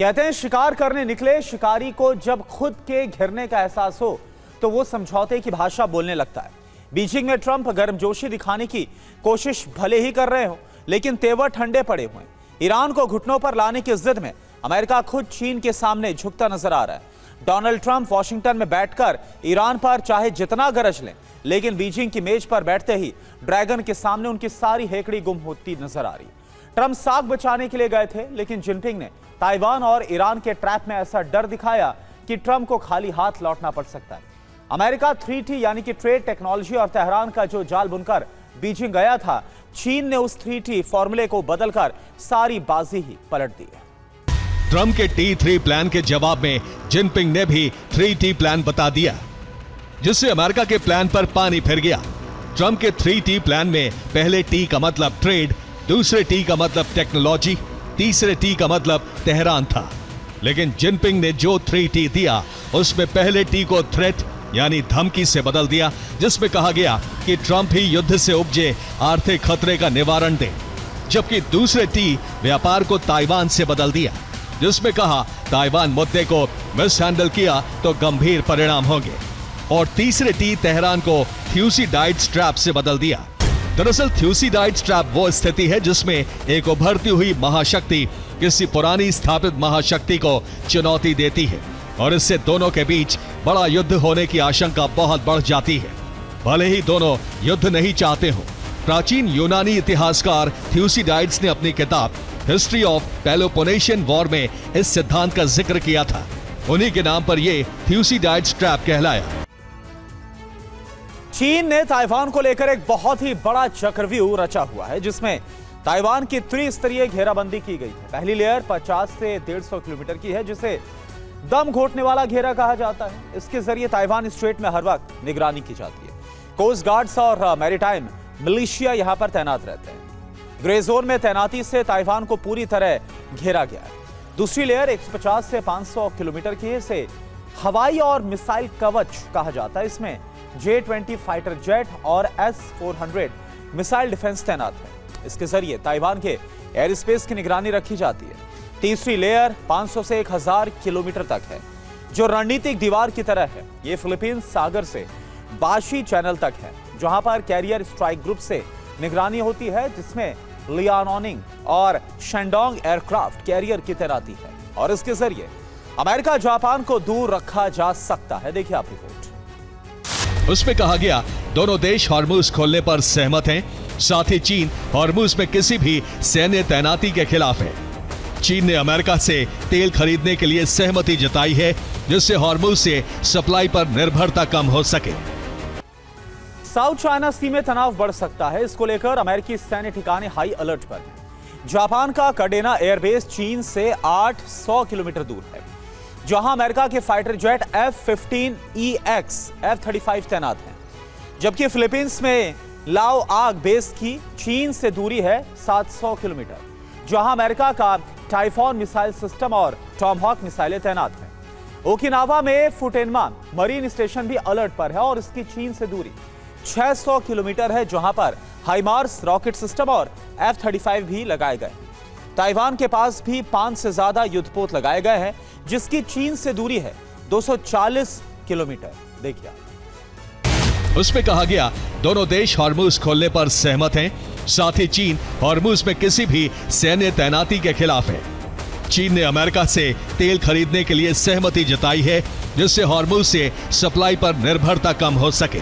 कहते हैं शिकार करने निकले शिकारी को जब खुद के घिरने का एहसास हो तो वो समझौते की भाषा बोलने लगता है। बीजिंग में ट्रंप गर्मजोशी दिखाने की कोशिश भले ही कर रहे हो, लेकिन तेवर ठंडे पड़े हुए। ईरान को घुटनों पर लाने की जिद में अमेरिका खुद चीन के सामने झुकता नजर आ रहा है। डोनाल्ड ट्रंप वॉशिंगटन में बैठकर ईरान पर चाहे जितना गरज लें, लेकिन बीजिंग की मेज पर बैठते ही ड्रैगन के सामने उनकी सारी हेकड़ी गुम होती नजर आ रही। ट्रंप साख बचाने के लिए गए थे, लेकिन जिनपिंग ने ताइवान और ईरान के ट्रैप में ऐसा डर दिखाया कि ट्रंप को खाली हाथ लौटना पड़ सकता है। अमेरिका 3T यानी कि ट्रेड, टेक्नोलॉजी और तेहरान का जो जाल बुनकर बीजिंग गया था, चीन ने उस 3T फॉर्मूले को बदलकर सारी बाजी ही पलट दी है। ट्रंप के T3 प्लान के जवाब में जिनपिंग ने भी 3T प्लान बता दिया, जिससे अमेरिका के प्लान पर पानी फिर गया। ट्रंप के 3T प्लान में पहले T का मतलब ट्रेड, दूसरे T का मतलब टेक्नोलॉजी, तीसरे T का मतलब तेहरान था। लेकिन जिनपिंग ने जो 3T दिया उसमें पहले T को थ्रेट यानी धमकी से बदल दिया, जिसमें कहा गया कि ट्रंप ही युद्ध से उपजे आर्थिक खतरे का निवारण दे, जबकि दूसरे T व्यापार को ताइवान से बदल दिया, जिसमें कहा ताइवान मुद्दे को मिसहैंडल किया तो गंभीर परिणाम होंगे, और तीसरे T तेहरान को थ्यूसिडाइड्स ट्रैप से बदल दिया। दरअसल थ्यूसिडाइड्स ट्रैप वो स्थिति है जिसमें एक उभरती हुई महाशक्ति किसी पुरानी स्थापित महाशक्ति को चुनौती देती है, और इससे दोनों के बीच बड़ा युद्ध होने की आशंका बहुत बढ़ जाती है, भले ही दोनों युद्ध नहीं चाहते हो। प्राचीन यूनानी इतिहासकार थ्यूसिडाइड्स ने अपनी किताब हिस्ट्री ऑफ पेलोपोनेशियन वॉर में इस सिद्धांत का जिक्र किया था। उन्हीं के नाम पर यह थ्यूसिडाइड्स ट्रैप कहलाया। चीन ने ताइवान को लेकर एक बहुत ही बड़ा चक्रव्यूह रचा हुआ है, जिसमें ताइवान की त्रिस्तरीय घेराबंदी की गई है। पहली लेयर 50 से 150 किलोमीटर की है, जिसे दम घोटने वाला घेरा कहा जाता है। इसके जरिए ताइवान स्ट्रेट में हर वक्त निगरानी की जाती है। कोस्ट गार्ड्स और मैरीटाइम मिलिशिया यहां पर तैनात रहते हैं। ग्रे जोन में तैनाती से ताइवान को पूरी तरह घेरा गया है। दूसरी लेयर 150 से 500 किलोमीटर की है। इसे हवाई और मिसाइल कवच कहा जाता है। इसमें J-20 फाइटर जेट और S-400 मिसाइल डिफेंस तैनात है। इसके जरिए ताइवान के एयर स्पेस की निगरानी रखी जाती है। तीसरी लेयर 500 से 1000 किलोमीटर तक है, जो रणनीतिक दीवार की तरह है। यह फिलीपींस सागर से बाशी चैनल तक है, जहां पर कैरियर स्ट्राइक ग्रुप से निगरानी होती है, जिसमें लियानोनिंग और शेंडोंग एयरक्राफ्ट कैरियर की तैनाती है, और इसके जरिए अमेरिका जापान को दूर रखा जा सकता है। देखिए आप रिपोर्ट। उसमें कहा गया दोनों देश हॉर्मुज खोलने पर सहमत हैं, साथ ही चीन हॉर्मुज में किसी भी सैन्य तैनाती के खिलाफ है। चीन ने अमेरिका से तेल खरीदने के लिए सहमति जताई है, जिससे हॉर्मुज से सप्लाई पर निर्भरता कम हो सके। साउथ चाइना सी में तनाव बढ़ सकता है। इसको लेकर अमेरिकी सैन्य ठिकाने हाई अलर्ट पर हैं। जापान का कडेना एयरबेस चीन से 800 किलोमीटर दूर है, जहां अमेरिका के फाइटर जेट F-15EX F-35 तैनात हैं, जबकि फिलीपींस में लाओ आग बेस की चीन से दूरी है 700 किलोमीटर, जहां अमेरिका का टाइफॉन मिसाइल सिस्टम और टॉमहॉक मिसाइलें तैनात हैं। ओकिनावा में फुटेनमान मरीन स्टेशन भी अलर्ट पर है, और इसकी चीन से दूरी 600 किलोमीटर है, जहां पर हाइमार्स रॉकेट सिस्टम और F-35 भी लगाए गए हैं। ताइवान के पास भी 5 से ज्यादा युद्धपोत लगाए गए हैं, जिसकी चीन से दूरी है 240 किलोमीटर। देखिए उसमें कहा गया दोनों देश हॉर्मुज खोलने पर सहमत हैं, साथ ही चीन हॉर्मुज में किसी भी सैन्य तैनाती के खिलाफ है। चीन ने अमेरिका से तेल खरीदने के लिए सहमति जताई है, जिससे हॉर्मुज से सप्लाई पर निर्भरता कम हो सके।